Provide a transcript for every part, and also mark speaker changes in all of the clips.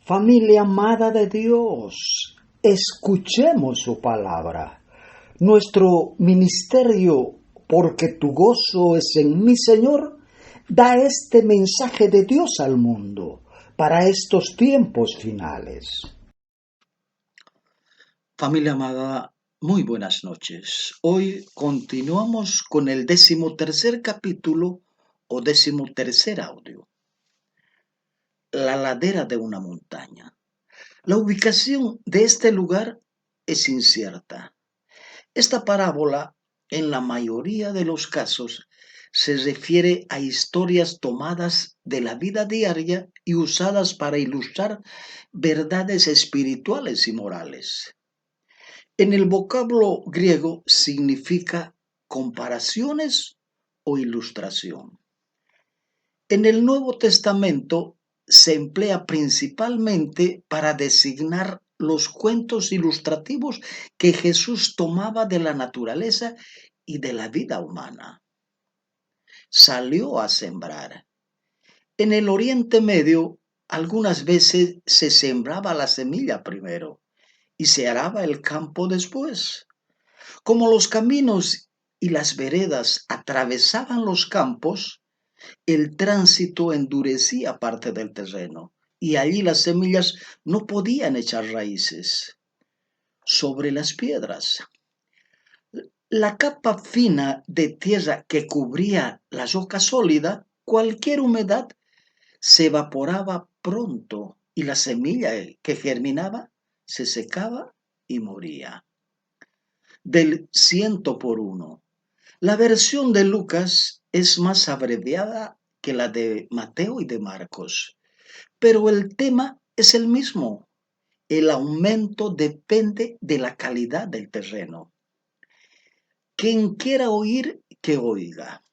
Speaker 1: Familia amada de Dios, escuchemos su palabra. Nuestro ministerio, porque tu gozo es en mi Señor, da este mensaje de Dios al mundo para estos tiempos finales.
Speaker 2: Familia amada, muy buenas noches. Hoy continuamos con el 13º capítulo o 13º audio. La ladera de una montaña. La ubicación de este lugar es incierta. Esta parábola, en la mayoría de los casos, se refiere a historias tomadas de la vida diaria y usadas para ilustrar verdades espirituales y morales. En el vocablo griego significa comparaciones o ilustración. En el Nuevo Testamento se emplea principalmente para designar los cuentos ilustrativos que Jesús tomaba de la naturaleza y de la vida humana. Salió a sembrar. En el Oriente Medio, algunas veces se sembraba la semilla primero y se araba el campo después. Como los caminos y las veredas atravesaban los campos, el tránsito endurecía parte del terreno y allí las semillas no podían echar raíces. Sobre las piedras, la capa fina de tierra que cubría la roca sólida, cualquier humedad se evaporaba pronto y la semilla que germinaba se secaba y moría. Del 100 por 1. La versión de Lucas es más abreviada que la de Mateo y de Marcos, pero el tema es el mismo. El aumento depende de la calidad del terreno. Quien quiera oír, que oiga.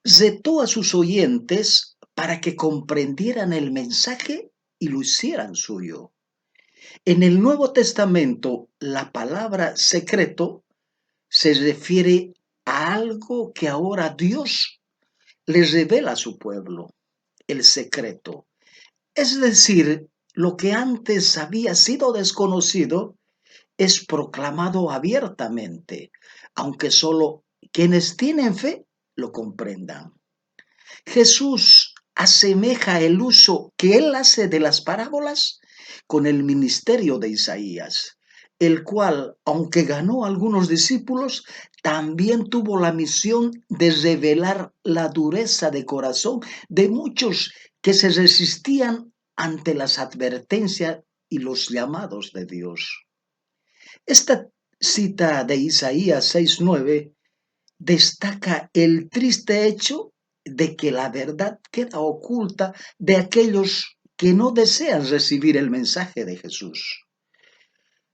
Speaker 2: Retó a sus oyentes para que comprendieran el mensaje y lo hicieran suyo. En el Nuevo Testamento, la palabra secreto se refiere a algo que ahora Dios le revela a su pueblo, el secreto. Es decir, lo que antes había sido desconocido es proclamado abiertamente, aunque solo quienes tienen fe lo comprendan. Jesús asemeja el uso que él hace de las parábolas con el ministerio de Isaías, el cual, aunque ganó a algunos discípulos, también tuvo la misión de revelar la dureza de corazón de muchos que se resistían ante las advertencias y los llamados de Dios. Esta cita de Isaías 6:9 destaca el triste hecho de que la verdad queda oculta de aquellos que no desean recibir el mensaje de Jesús.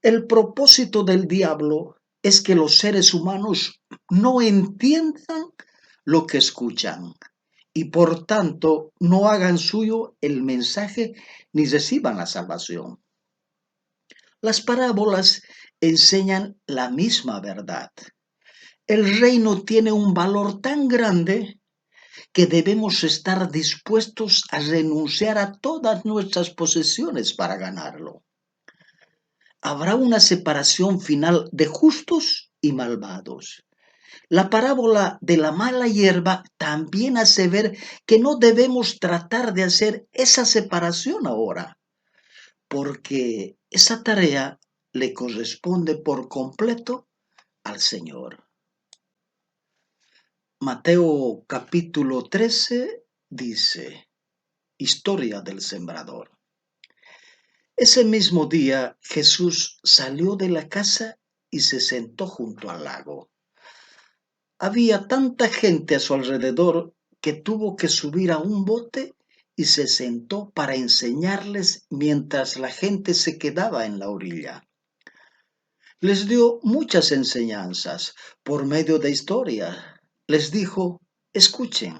Speaker 2: El propósito del diablo es que los seres humanos no entiendan lo que escuchan y por tanto no hagan suyo el mensaje ni reciban la salvación. Las parábolas enseñan la misma verdad. El reino tiene un valor tan grande que debemos estar dispuestos a renunciar a todas nuestras posesiones para ganarlo. Habrá una separación final de justos y malvados. La parábola de la mala hierba también hace ver que no debemos tratar de hacer esa separación ahora, porque esa tarea le corresponde por completo al Señor. Mateo capítulo 13 dice: Historia del sembrador. Ese mismo día Jesús salió de la casa y se sentó junto al lago. Había tanta gente a su alrededor que tuvo que subir a un bote y se sentó para enseñarles mientras la gente se quedaba en la orilla. Les dio muchas enseñanzas por medio de historias. Les dijo: escuchen,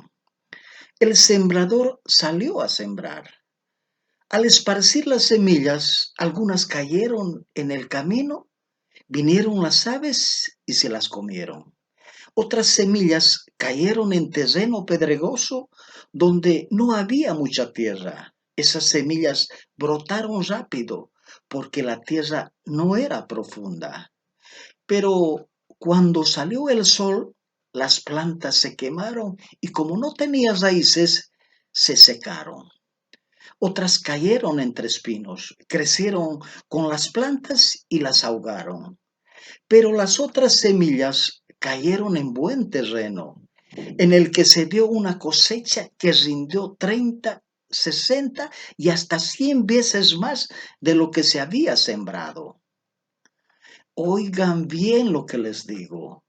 Speaker 2: el sembrador salió a sembrar. Al esparcir las semillas, algunas cayeron en el camino, vinieron las aves y se las comieron. Otras semillas cayeron en terreno pedregoso donde no había mucha tierra Esas semillas brotaron rápido porque la tierra no era profunda. Pero cuando salió el sol, las plantas se quemaron y como no tenían raíces, se secaron. Otras cayeron entre espinos, crecieron con las plantas y las ahogaron. Pero las otras semillas cayeron en buen terreno, en el que se dio una cosecha que rindió 30, 60 y hasta 100 veces más de lo que se había sembrado. Oigan bien lo que les digo.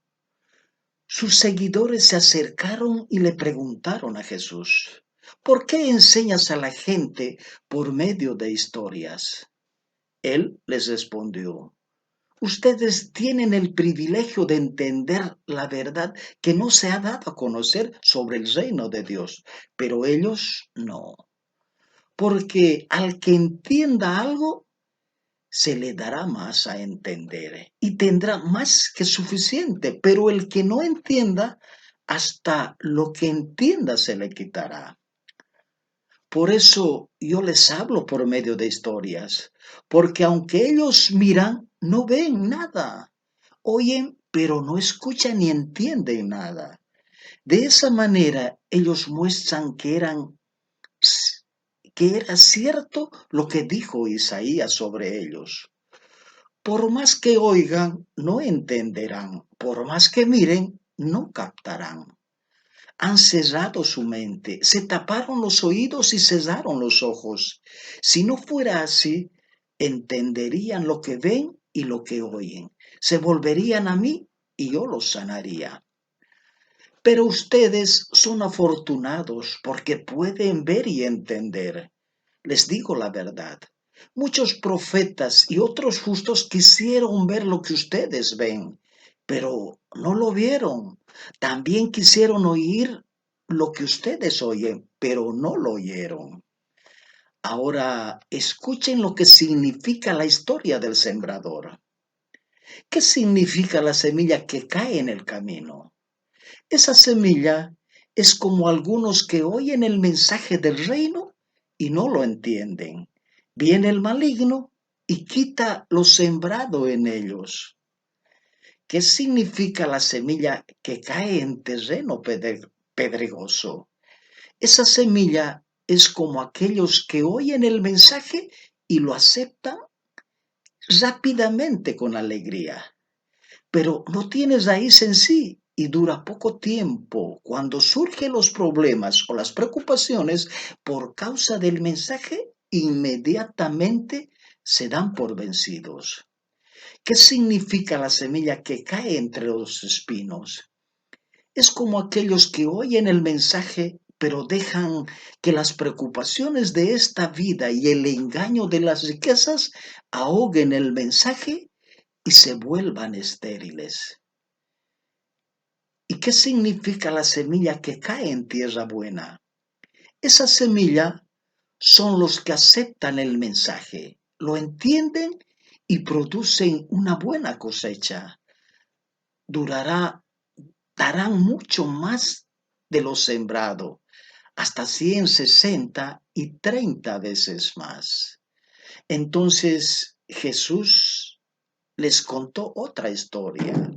Speaker 2: Sus seguidores se acercaron y le preguntaron a Jesús, ¿por qué enseñas a la gente por medio de historias? Él les respondió, ustedes tienen el privilegio de entender la verdad que no se ha dado a conocer sobre el reino de Dios, pero ellos no. Porque al que entienda algo, se le dará más a entender y tendrá más que suficiente, pero el que no entienda, hasta lo que entienda se le quitará. Por eso yo les hablo por medio de historias, porque aunque ellos miran, no ven nada, oyen, pero no escuchan ni entienden nada. De esa manera ellos muestran que era cierto lo que dijo Isaías sobre ellos. Por más que oigan, no entenderán. Por más que miren, no captarán. Han cerrado su mente, se taparon los oídos y cerraron los ojos. Si no fuera así, entenderían lo que ven y lo que oyen. Se volverían a mí y yo los sanaría. Pero ustedes son afortunados porque pueden ver y entender. Les digo la verdad. Muchos profetas y otros justos quisieron ver lo que ustedes ven, pero no lo vieron. También quisieron oír lo que ustedes oyen, pero no lo oyeron. Ahora escuchen lo que significa la historia del sembrador. ¿Qué significa la semilla que cae en el camino? Esa semilla es como algunos que oyen el mensaje del reino y no lo entienden. Viene el maligno y quita lo sembrado en ellos. ¿Qué significa la semilla que cae en terreno pedregoso? Esa semilla es como aquellos que oyen el mensaje y lo aceptan rápidamente con alegría, pero no tiene raíz en sí y dura poco tiempo. Cuando surgen los problemas o las preocupaciones por causa del mensaje, inmediatamente se dan por vencidos. ¿Qué significa la semilla que cae entre los espinos? Es como aquellos que oyen el mensaje, pero dejan que las preocupaciones de esta vida y el engaño de las riquezas ahoguen el mensaje y se vuelvan estériles. ¿Y qué significa la semilla que cae en tierra buena? Esa semilla son los que aceptan el mensaje, lo entienden y producen una buena cosecha. Durará, darán mucho más de lo sembrado, hasta 100, 60 y 30 veces más. Entonces Jesús les contó otra historia.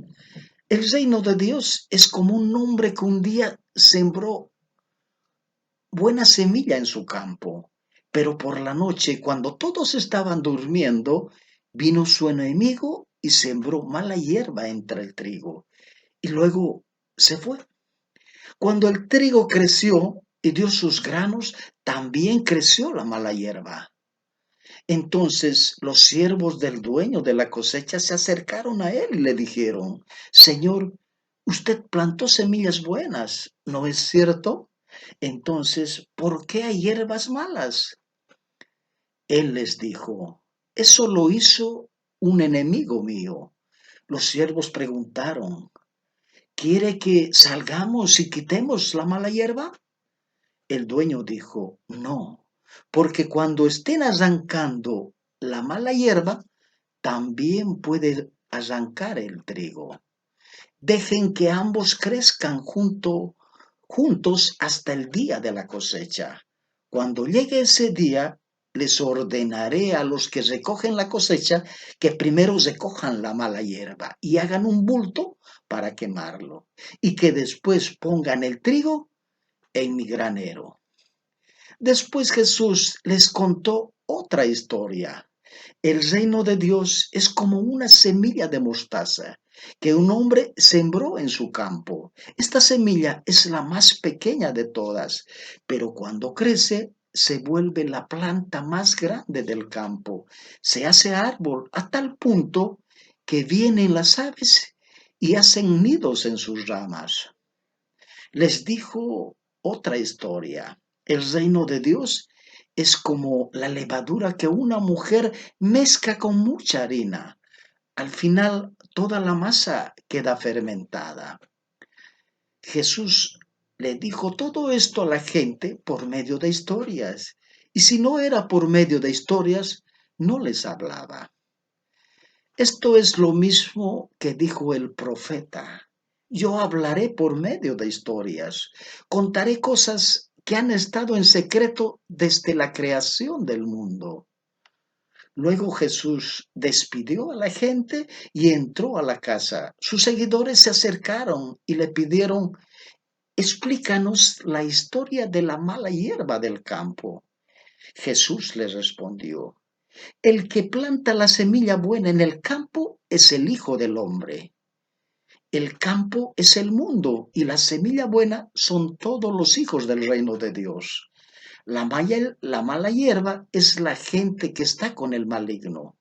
Speaker 2: El reino de Dios es como un hombre que un día sembró buena semilla en su campo, pero por la noche, cuando todos estaban durmiendo, vino su enemigo y sembró mala hierba entre el trigo, y luego se fue. Cuando el trigo creció y dio sus granos, también creció la mala hierba. Entonces los siervos del dueño de la cosecha se acercaron a él y le dijeron, Señor, usted plantó semillas buenas, ¿no es cierto? Entonces, ¿por qué hay hierbas malas? Él les dijo, eso lo hizo un enemigo mío. Los siervos preguntaron, ¿quiere que salgamos y quitemos la mala hierba? El dueño dijo, no, porque cuando estén arrancando la mala hierba, también puede arrancar el trigo. Dejen que ambos crezcan juntos hasta el día de la cosecha. Cuando llegue ese día, les ordenaré a los que recogen la cosecha que primero recojan la mala hierba y hagan un bulto para quemarlo, y que después pongan el trigo en mi granero. Después Jesús les contó otra historia. El reino de Dios es como una semilla de mostaza que un hombre sembró en su campo. Esta semilla es la más pequeña de todas, pero cuando crece se vuelve la planta más grande del campo. Se hace árbol a tal punto que vienen las aves y hacen nidos en sus ramas. Les dijo otra historia. El reino de Dios es como la levadura que una mujer mezcla con mucha harina. Al final, toda la masa queda fermentada. Jesús le dijo todo esto a la gente por medio de historias. Y si no era por medio de historias, no les hablaba. Esto es lo mismo que dijo el profeta. Yo hablaré por medio de historias, contaré cosas que han estado en secreto desde la creación del mundo. Luego Jesús despidió a la gente y entró a la casa. Sus seguidores se acercaron y le pidieron, explícanos la historia de la mala hierba del campo. Jesús les respondió, el que planta la semilla buena en el campo es el Hijo del Hombre. El campo es el mundo y la semilla buena son todos los hijos del reino de Dios. La mala hierba es la gente que está con el maligno.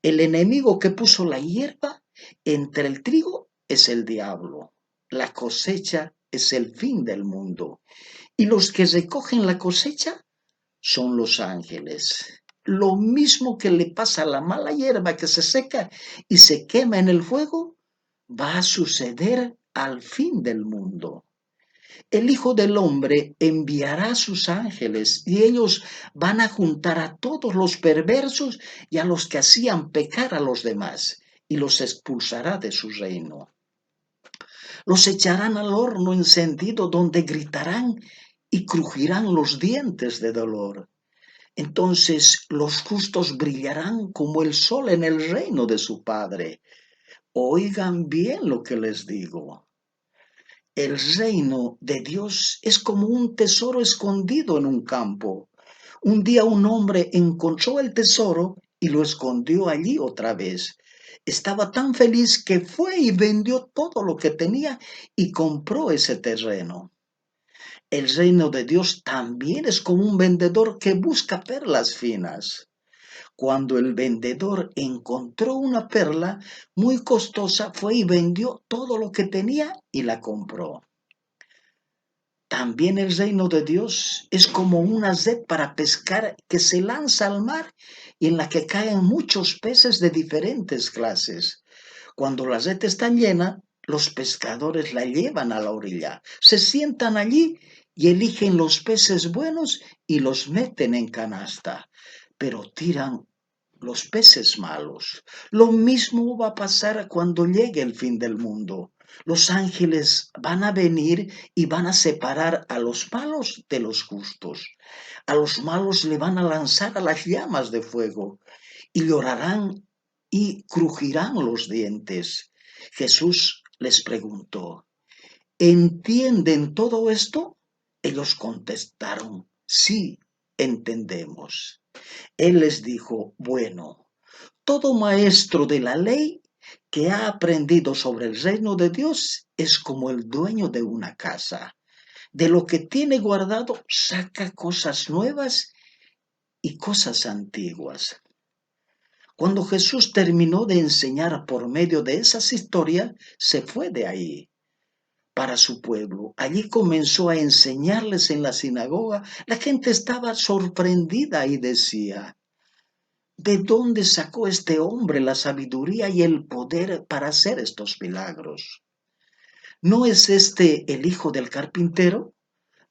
Speaker 2: El enemigo que puso la hierba entre el trigo es el diablo. La cosecha es el fin del mundo. Y los que recogen la cosecha son los ángeles. Lo mismo que le pasa a la mala hierba que se seca y se quema en el fuego, va a suceder al fin del mundo. El Hijo del Hombre enviará a sus ángeles y ellos van a juntar a todos los perversos y a los que hacían pecar a los demás y los expulsará de su reino. Los echarán al horno encendido donde gritarán y crujirán los dientes de dolor. Entonces los justos brillarán como el sol en el reino de su Padre. Oigan bien lo que les digo. El reino de Dios es como un tesoro escondido en un campo. Un día un hombre encontró el tesoro y lo escondió allí otra vez. Estaba tan feliz que fue y vendió todo lo que tenía y compró ese terreno. El reino de Dios también es como un vendedor que busca perlas finas. Cuando el vendedor encontró una perla muy costosa, fue y vendió todo lo que tenía y la compró. También el reino de Dios es como una red para pescar que se lanza al mar y en la que caen muchos peces de diferentes clases. Cuando la red está llena, los pescadores la llevan a la orilla, se sientan allí y eligen los peces buenos y los meten en canasta, pero tiran los peces malos. Lo mismo va a pasar cuando llegue el fin del mundo. Los ángeles van a venir y van a separar a los malos de los justos. A los malos le van a lanzar a las llamas de fuego y llorarán y crujirán los dientes. Jesús les preguntó, ¿entienden todo esto? Ellos contestaron, sí, entendemos. Él les dijo, bueno, todo maestro de la ley que ha aprendido sobre el reino de Dios es como el dueño de una casa. De lo que tiene guardado saca cosas nuevas y cosas antiguas. Cuando Jesús terminó de enseñar por medio de esas historias, se fue de ahí para su pueblo. Allí comenzó a enseñarles en la sinagoga. La gente estaba sorprendida y decía, ¿de dónde sacó este hombre la sabiduría y el poder para hacer estos milagros? ¿No es este el hijo del carpintero?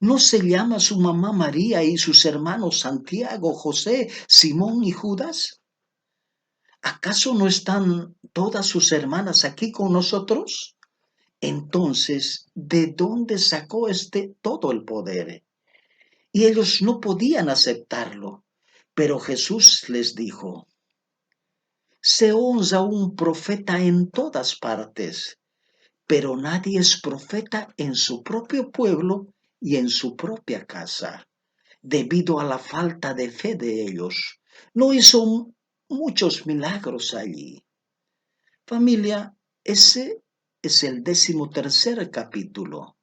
Speaker 2: ¿No se llama su mamá María y sus hermanos Santiago, José, Simón y Judas? ¿Acaso no están todas sus hermanas aquí con nosotros? Entonces, ¿de dónde sacó todo el poder? y ellos no podían aceptarlo. Pero Jesús les dijo, se honra un profeta en todas partes, pero nadie es profeta en su propio pueblo y en su propia casa, debido a la falta de fe de ellos. No hizo muchos milagros allí. Familia, ese es el 13º capítulo.